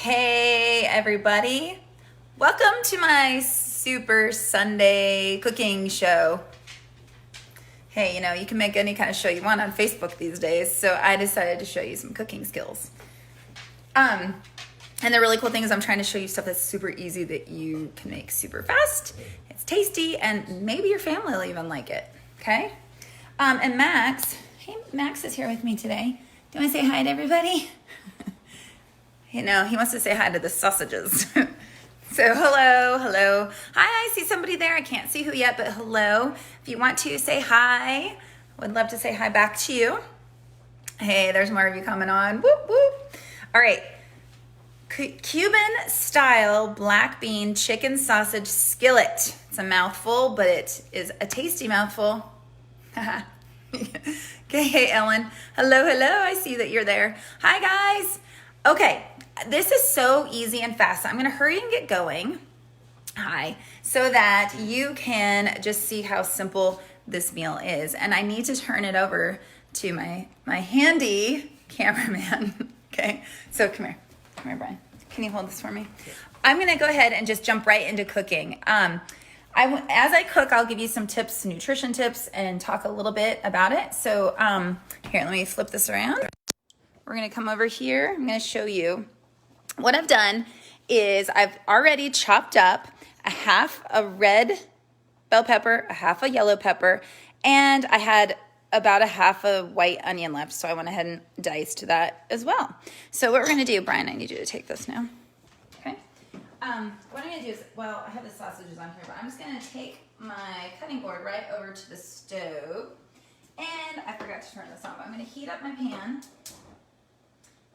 Hey everybody, welcome to my Super Sunday cooking show. Hey, you can make any kind of show you want on Facebook these days, so I decided to show you some cooking skills. And the really cool thing is I'm trying to show you stuff that's super easy that you can make super fast. It's tasty, and maybe your family will even like it, okay? And Max is here with me today. Do you want to say hi to everybody? He wants to say hi to the sausages. So hello. Hi, I see somebody there. I can't see who yet, but hello. If you want to say hi, I would love to say hi back to you. Hey, there's more of you coming on. Whoop, whoop. All right. Cuban-style black bean chicken sausage skillet. It's a mouthful, but it is a tasty mouthful. Okay, hey, Ellen. Hello. I see that you're there. Hi, guys. Okay, this is so easy and fast. So I'm going to hurry and get going. Hi. So that you can just see how simple this meal is. And I need to turn it over to my handy cameraman. Okay, so come here, Brian. Can you hold this for me? I'm going to go ahead and just jump right into cooking. As I cook, I'll give you some tips, nutrition tips, and talk a little bit about it. So here, let me flip this around. We're going to come over here. I'm going to show you what I've done is I've already chopped up a half a red bell pepper, a half a yellow pepper, and I had about a half a white onion left. So I went ahead and diced that as well. So what we're going to do, Brian, I need you to take this now. Okay. What I'm going to do is, I have the sausages on here, but I'm just going to take my cutting board right over to the stove. And I forgot to turn this on, but I'm going to heat up my pan.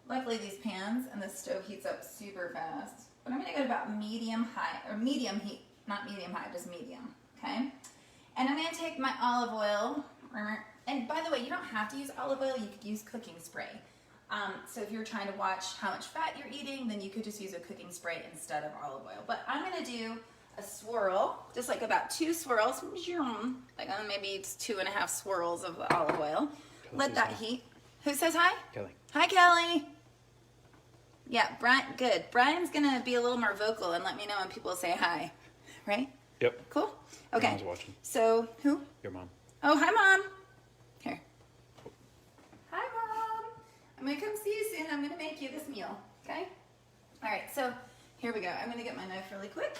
Luckily, these pans and the stove heats up super fast. But I'm going to go to about medium heat, not medium high, just medium, okay? And I'm going to take my olive oil, and by the way, you don't have to use olive oil, you could use cooking spray. So if you're trying to watch how much fat you're eating, then you could just use a cooking spray instead of olive oil. But I'm going to do a swirl, just like about 2 swirls, like maybe it's 2.5 swirls of olive oil. Let that heat. Who says hi? Kelly. Hi, Kelly. Yeah, Brian, good. Brian's going to be a little more vocal and let me know when people say hi, right? Yep. Cool? Okay. Mom's watching. So, who? Your mom. Oh, hi, Mom. Here. Hi, Mom. I'm going to come see you soon. I'm going to make you this meal, okay? All right, so here we go. I'm going to get my knife really quick.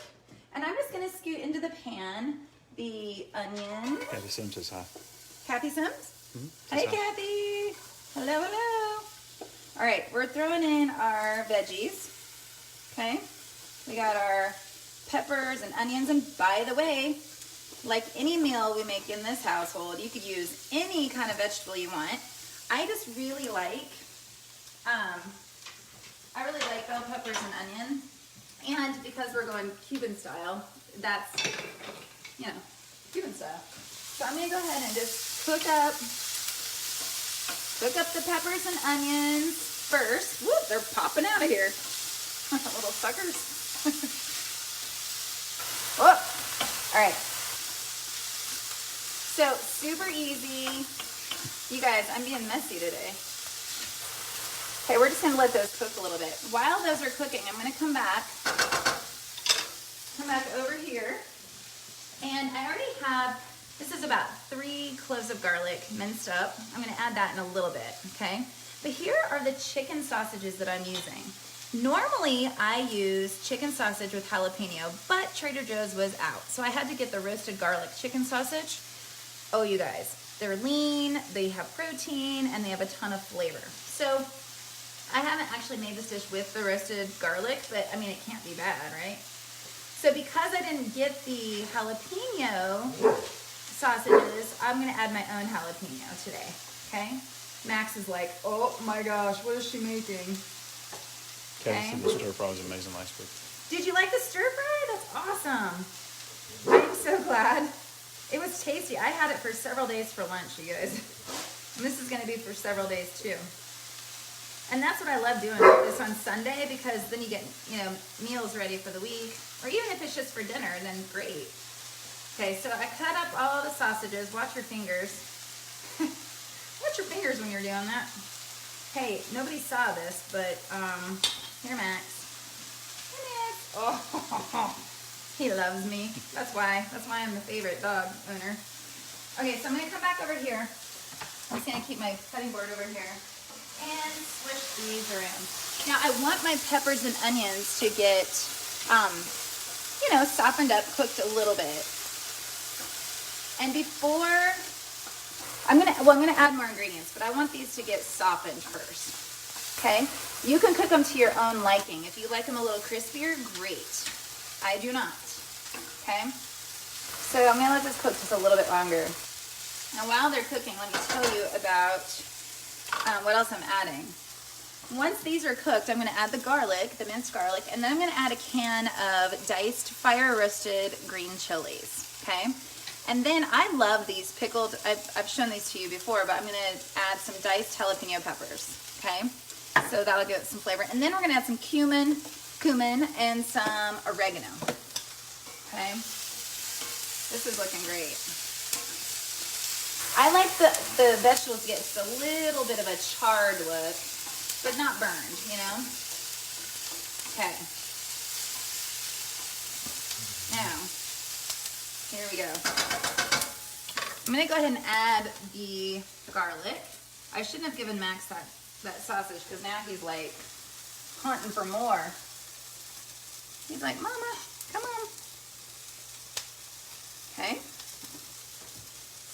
And I'm just going to scoot into the pan the onion. Kathy Sims says hi. Kathy Sims? Mm-hmm. Hey, Kathy. Hello. All right, we're throwing in our veggies, okay? We got our peppers and onions, and by the way, like any meal we make in this household, you could use any kind of vegetable you want. I just really like, bell peppers and onion, and because we're going Cuban style, that's, Cuban style. So I'm gonna go ahead and just cook up the peppers and onions first. Whoop, they're popping out of here. Little suckers. Whoop. All right. So, super easy. You guys, I'm being messy today. Okay, we're just going to let those cook a little bit. While those are cooking, I'm going to come back over here. And I already have, this is about 3 cloves of garlic minced up. I'm going to add that in a little bit, okay? But here are the chicken sausages that I'm using. Normally, I use chicken sausage with jalapeno, but Trader Joe's was out. So I had to get the roasted garlic chicken sausage. Oh, you guys, they're lean, they have protein, and they have a ton of flavor. So I haven't actually made this dish with the roasted garlic, but I mean, it can't be bad, right? So because I didn't get the jalapeno sausages, I'm gonna add my own jalapeno today, okay? Max is like, oh my gosh, what is she making? Kathy said the stir fry was amazing last week. Did you like the stir fry? That's awesome. I'm so glad. It was tasty. I had it for several days for lunch, you guys. And this is gonna be for several days too. And that's what I love doing this on Sunday, because then you get, meals ready for the week. Or even if it's just for dinner, then great. Okay, so I cut up all the sausages. Watch your fingers. Watch your fingers when you're doing that. Hey, nobody saw this, but here, Max. Oh, he loves me. That's why I'm the favorite dog owner. Okay, so I'm gonna come back over here. I'm just gonna keep my cutting board over here and swish these around. Now I want my peppers and onions to get, you know, softened up, cooked a little bit. And before, I'm gonna add more ingredients, but I want these to get softened first. Okay, you can cook them to your own liking. If you like them a little crispier, great. I do not. Okay, so I'm gonna let this cook just a little bit longer. Now while they're cooking, let me tell you about what else I'm adding. Once these are cooked, I'm gonna add the garlic, the minced garlic, and then I'm gonna add a can of diced fire roasted green chilies, okay? And then I love these pickled, I've shown these to you before, but I'm gonna add some diced jalapeno peppers, okay? So that'll give it some flavor. And then we're gonna add some cumin, and some oregano, okay? This is looking great. I like the vegetables to get just a little bit of a charred look, but not burned, you know? Okay. Now, here we go. I'm gonna go ahead and add the garlic. I shouldn't have given Max that sausage because now he's like hunting for more. He's like, Mama, come on. Okay.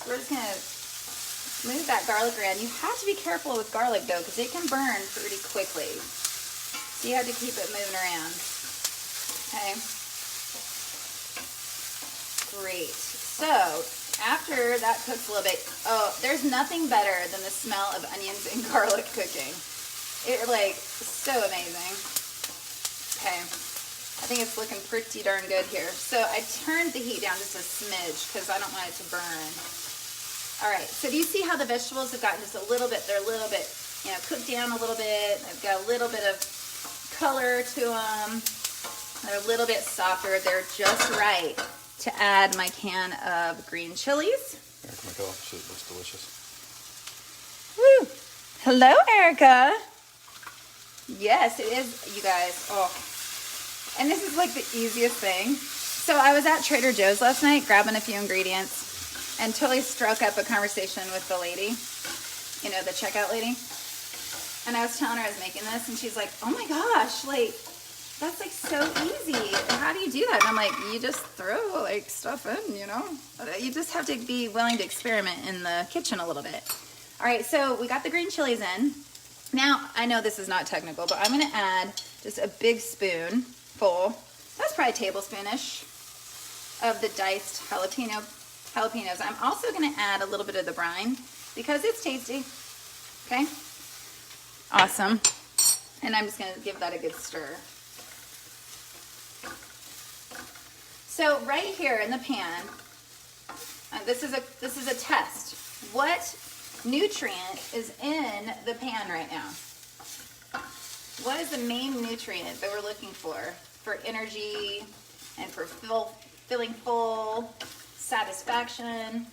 So we're just gonna move that garlic around. You have to be careful with garlic though, because it can burn pretty quickly. So you have to keep it moving around. Okay. Great. So after that cooks a little bit, oh, there's nothing better than the smell of onions and garlic cooking. It like so amazing. Okay. I think it's looking pretty darn good here. So I turned the heat down just a smidge because I don't want it to burn. All right, so do you see how the vegetables have gotten just a little bit, they're a little bit, you know, cooked down a little bit. They've got a little bit of color to them. They're a little bit softer. They're just right to add my can of green chilies. Erica, make it opposite. It looks delicious. Woo! Hello, Erica. Yes, it is, you guys. Oh, and this is like the easiest thing. So I was at Trader Joe's last night grabbing a few ingredients and totally struck up a conversation with the lady, you know, the checkout lady. And I was telling her I was making this, and she's like, oh my gosh, like, that's like so easy. How do you do that? And I'm like, you just throw like stuff in, you know? You just have to be willing to experiment in the kitchen a little bit. All right, so we got the green chilies in. Now, I know this is not technical, but I'm gonna add just a big spoon full, that's probably a tablespoonish, of the diced jalapenos. I'm also gonna add a little bit of the brine because it's tasty, okay? Awesome. And I'm just gonna give that a good stir. So right here in the pan, this is a test. What nutrient is in the pan right now? What is the main nutrient that we're looking for energy and for feeling full, satisfaction?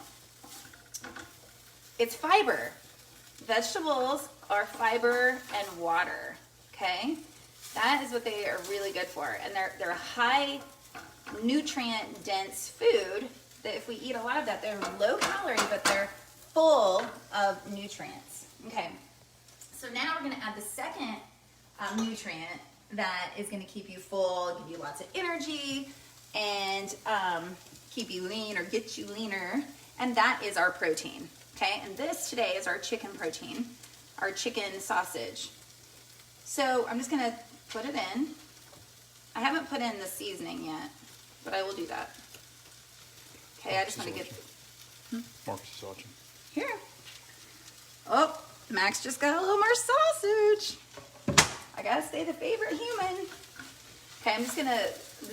It's fiber. Vegetables are fiber and water, okay? That is what they are really good for. And they're a high nutrient dense food that if we eat a lot of that, they're low calorie, but they're full of nutrients. Okay, so now we're gonna add the second nutrient that is gonna keep you full, give you lots of energy, and keep you lean or get you leaner, and that is our protein. Okay, and this today is our chicken protein, our chicken sausage. So I'm just gonna put it in. I haven't put in the seasoning yet, but I will do that. Okay, I just want to get... Marcus is watching. Here. Oh, Max just got a little more sausage. I gotta stay the favorite human. Okay, I'm just gonna,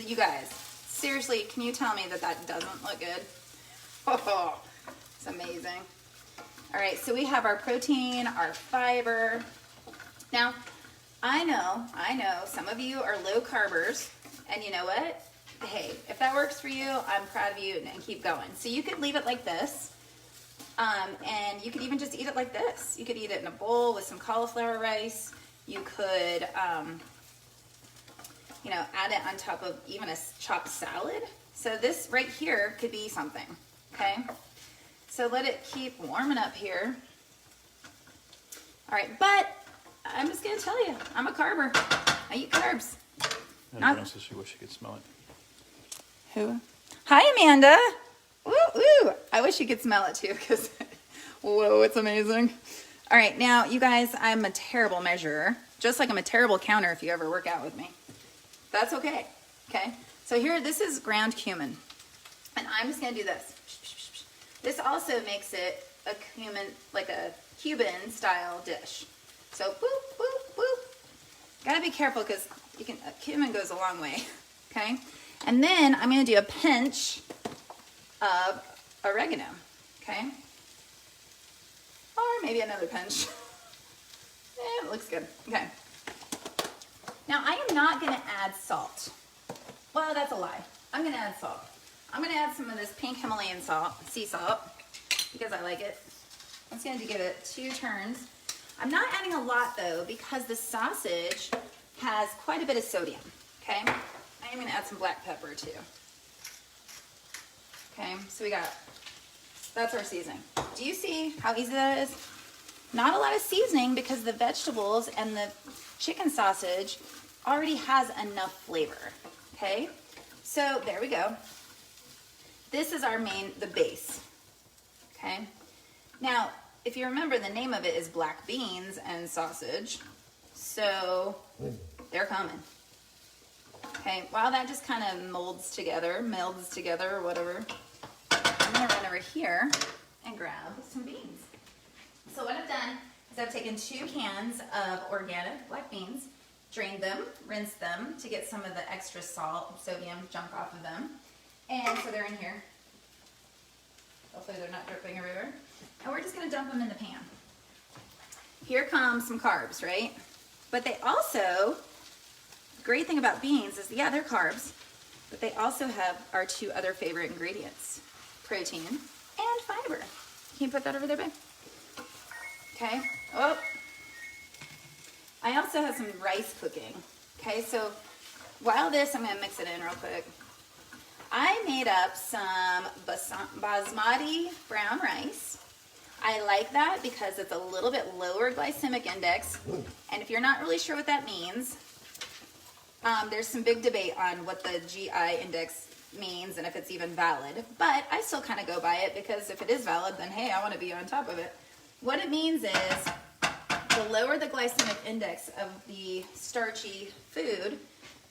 you guys, seriously, can you tell me that that doesn't look good? Oh, it's amazing. All right, so we have our protein, our fiber. Now, I know, some of you are low carbers, and you know what? Hey, if that works for you, I'm proud of you, and keep going. So you could leave it like this, and you could even just eat it like this. You could eat it in a bowl with some cauliflower rice. You could, you know, add it on top of even a chopped salad. So this right here could be something, okay? So let it keep warming up here. All right, but I'm just gonna tell you, I'm a carber. I eat carbs. Amanda says she wish she could smell it. Who? Hi, Amanda. Ooh, ooh. I wish you could smell it too, because, whoa, it's amazing. All right, now, you guys, I'm a terrible measurer, just like I'm a terrible counter if you ever work out with me. That's okay, okay? So here, this is ground cumin, and I'm just gonna do this. This also makes it a cumin, like a Cuban-style dish. So, boop, boop, boop. Gotta be careful, because cumin goes a long way, okay? And then I'm gonna do a pinch of oregano, okay? Or maybe another pinch. It looks good. Okay. Now I am not gonna add salt. Well, that's a lie. I'm gonna add salt. I'm gonna add some of this pink Himalayan salt, sea salt, because I like it. I'm just gonna give it 2 turns. I'm not adding a lot though, because the sausage has quite a bit of sodium, okay? I am gonna add some black pepper too. Okay, so that's our seasoning. Do you see how easy that is? Not a lot of seasoning because the vegetables and the chicken sausage already has enough flavor, okay? So there we go. This is the base, okay? Now, if you remember, the name of it is black beans and sausage, so they're coming. Okay, while that just kind of melds together, or whatever, I'm gonna run over here and grab some beans. So what I've done is I've taken 2 cans of organic black beans, drained them, rinsed them to get some of the extra salt, sodium junk off of them. And so they're in here. Hopefully they're not dripping everywhere. And we're just gonna dump them in the pan. Here comes some carbs, right? But they also, great thing about beans is, yeah, they're carbs, but they also have our 2 other favorite ingredients, protein and fiber. Can you put that over there, babe? Okay. Oh. I also have some rice cooking. Okay, so while I'm gonna mix it in real quick. I made up some basmati brown rice. I like that because it's a little bit lower glycemic index. And if you're not really sure what that means, there's some big debate on what the GI index means and if it's even valid. But I still kind of go by it because if it is valid, then hey, I want to be on top of it. What it means is the lower the glycemic index of the starchy food,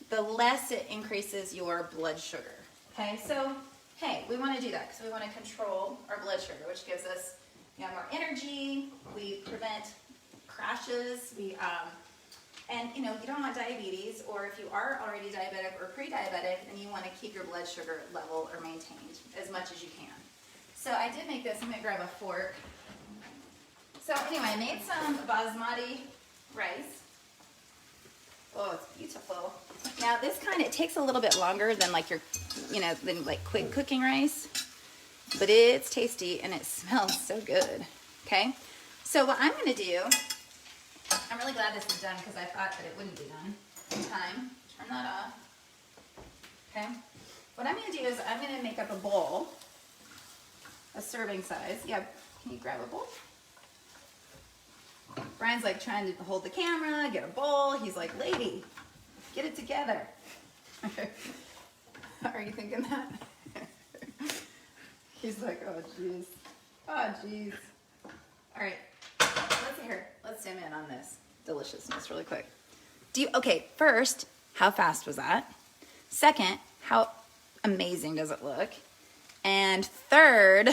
the less it increases your blood sugar. Okay, so hey, we want to do that because we want to control our blood sugar, which gives us more energy. We prevent crashes. And you don't want diabetes, or if you are already diabetic or pre-diabetic, then you want to keep your blood sugar level or maintained as much as you can. So I did make this. I'm going to grab a fork. So anyway, I made some basmati rice. Oh, it's beautiful. Now this it takes a little bit longer than like than like quick cooking rice, but it's tasty and it smells so good. Okay, so what I'm going to do, I'm really glad this is done because I thought that it wouldn't be done in time. Turn that off. Okay, what I'm going to do is I'm going to make up a bowl, a serving size. Yeah, can you grab a bowl? Brian's like trying to hold the camera, get a bowl. He's like, lady, get it together. Are you thinking that? He's like, oh, jeez. Oh, jeez. All right, let's zoom in on this deliciousness really quick. Okay, first, how fast was that? Second, how amazing does it look? And third,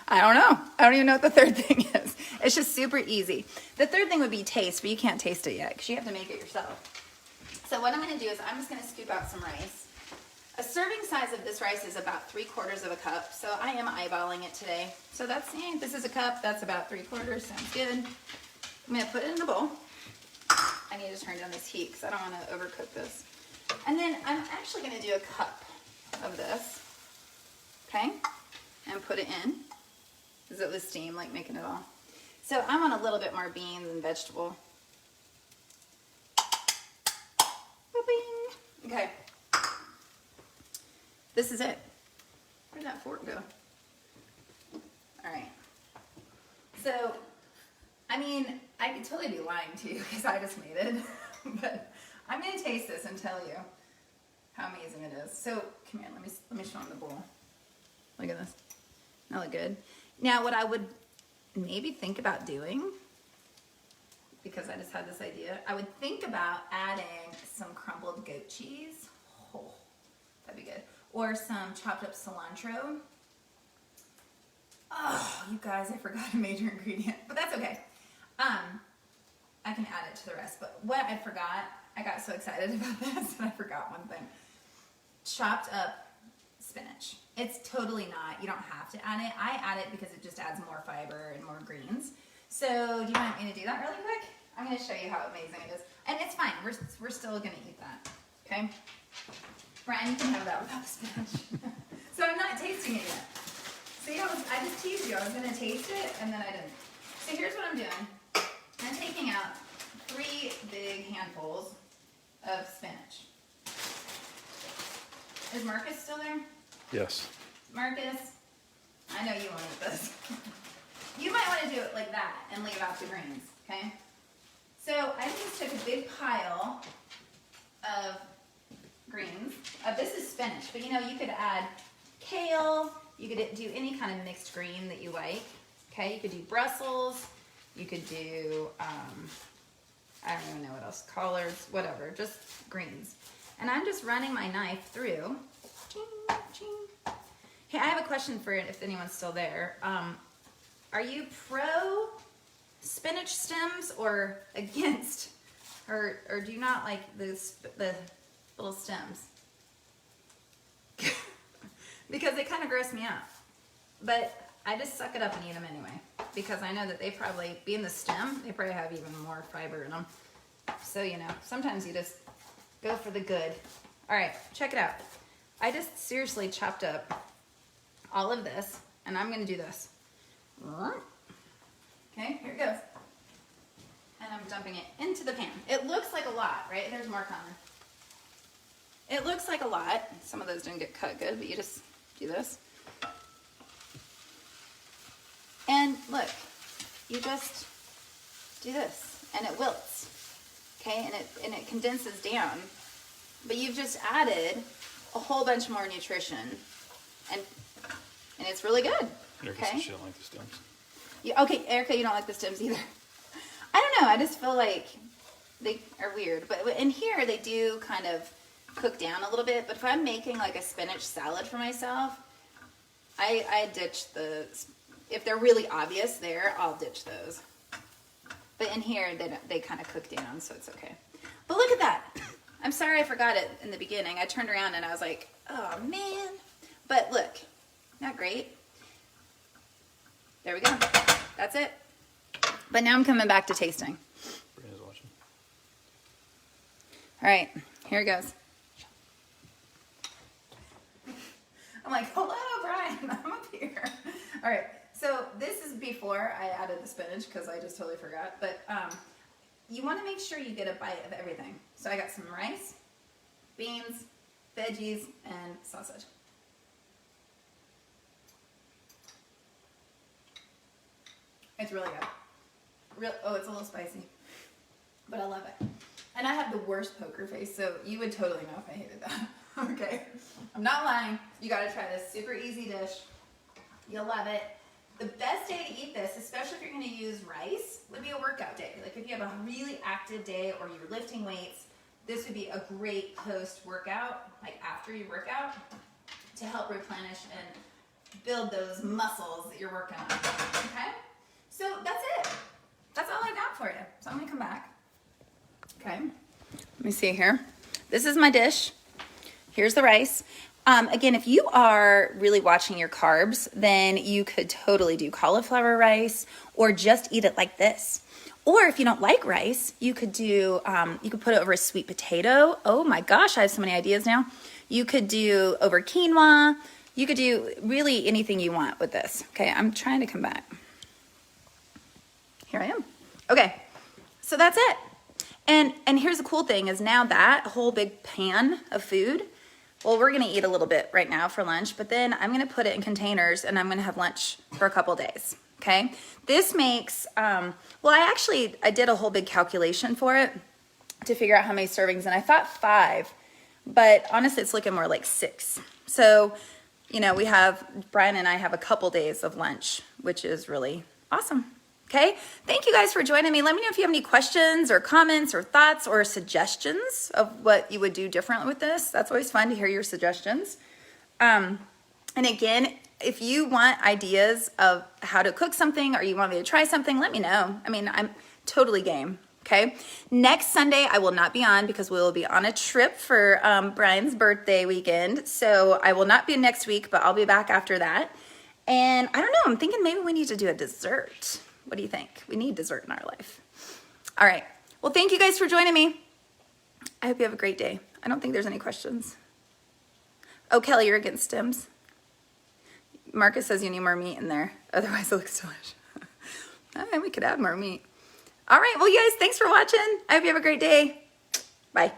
I don't know. I don't even know what the third thing is. It's just super easy. The third thing would be taste, but you can't taste it yet because you have to make it yourself. So what I'm going to do is I'm just going to scoop out some rice. A serving size of this rice is about 3/4 of a cup. So I am eyeballing it today. So that's, this is a cup. That's about 3/4. Sounds good. I'm going to put it in a bowl. I need to turn down this heat because I don't want to overcook this. And then I'm actually going to do a cup of this. Okay? And put it in. Is it with steam, like making it all? So I want a little bit more beans and vegetable. Booping. Okay. This is it. Where did that fork go? All right. So, I mean, I could totally be lying to you because I just made it. But I'm going to taste this and tell you how amazing it is. So, come here. Let me show them the bowl. Look at this. That look good. Now, what I would maybe think about doing, because I just had this idea, I would think about adding some crumbled goat cheese. Oh, that'd be good. Or some chopped up cilantro. Oh, you guys, I forgot a major ingredient, but that's okay. I can add it to the rest, but what I forgot, I got so excited about this and I forgot one thing. Chopped up spinach. It's totally not, you don't have to add it. I add it because it just adds more fiber and more greens. So do you want me to do that really quick? I'm going to show you how amazing it is. And it's fine, we're still going to eat that, okay? Brian, you can have that without the spinach. So I'm not tasting it yet. See, I just teased you. I was going to taste it, and then I didn't. So here's what I'm doing. I'm taking out 3 big handfuls of spinach. Is Marcus still there? Yes. Marcus, I know you want to eat this. You might want to do it like that and leave out the greens, okay? So I just took a big pile of greens. This is spinach, but you know, you could add kale. You could do any kind of mixed green that you like. Okay, you could do Brussels. You could do, I don't even know what else, collards, whatever, just greens. And I'm just running my knife through. Ching, ching. Hey, I have a question for it if anyone's still there. Are you pro spinach stems or against, or do you not like the little stems? Because they kind of gross me out. But I just suck it up and eat them anyway. Because I know that they probably, being the stem, they probably have even more fiber in them. So, you know, sometimes you just go for the good. All right, check it out. I just seriously chopped up all of this, and I'm going to do this. Okay, here it goes. And I'm dumping it into the pan. It looks like a lot, right? There's more coming. It looks like a lot. Some of those didn't get cut good, but you just do this. And look, you just do this, and it wilts, okay? And it condenses down. But you've just added a whole bunch more nutrition, and it's really good. Erica okay? says she don't like the stems. Yeah, okay, Erica, you don't like the stems either. I don't know. I just feel like they are weird. But in here, they do kind of cook down a little bit. But if I'm making like a spinach salad for myself, I ditch the. If they're really obvious there, I'll ditch those. But in here, they kind of cook down, so it's okay. But look at that. I'm sorry I forgot it in the beginning. I turned around and I was like, oh man. But look, not great. There we go. That's it. But now I'm coming back to tasting. Brianna's watching. All right, here it goes. I'm like, hello, Brian, I'm up here. All right, so this is before I added the spinach because I just totally forgot. But you want to make sure you get a bite of everything. So I got some rice, beans, veggies, and sausage. It's really good. Oh, it's a little spicy, but I love it. And I have the worst poker face, so you would totally know if I hated that. Okay, I'm not lying. You gotta try this super easy dish. You'll love it. The best day to eat this, especially if you're gonna use rice, would be a workout day. Like if you have a really active day or you're lifting weights, this would be a great post-workout, like after you work out, to help replenish and build those muscles that you're working on, okay? So that's it. That's all I got for you. So I'm gonna come back. Okay, let me see here. This is my dish. Here's the rice. Again, if you are really watching your carbs, then you could totally do cauliflower rice or just eat it like this. Or if you don't like rice, you could do, you could put it over a sweet potato. Oh my gosh, I have so many ideas now. You could do over quinoa. You could do really anything you want with this. Okay, I'm trying to come back. Here I am. Okay, so that's it. And here's the cool thing is now that whole big pan of food, well, we're gonna eat a little bit right now for lunch, but then I'm gonna put it in containers and I'm gonna have lunch for a couple days, okay? This makes, well, I did a whole big calculation for it to figure out how many servings, and I thought 5, but honestly, it's looking more like 6. So, you know, Brian and I have a couple days of lunch, which is really awesome. Okay, thank you guys for joining me. Let me know if you have any questions or comments or thoughts or suggestions of what you would do differently with this. That's always fun to hear your suggestions. And again, if you want ideas of how to cook something or you want me to try something, let me know. I mean, I'm totally game. Okay, next Sunday I will not be on because we will be on a trip for Brian's birthday weekend. So I will not be next week, but I'll be back after that. And I don't know, I'm thinking maybe we need to do a dessert. What do you think? We need dessert in our life. All right. Well, thank you guys for joining me. I hope you have a great day. I don't think there's any questions. Oh, Kelly, you're against stems. Marcus says you need more meat in there. Otherwise, it looks delicious. All right, we could add more meat. All right. Well, you guys, thanks for watching. I hope you have a great day. Bye.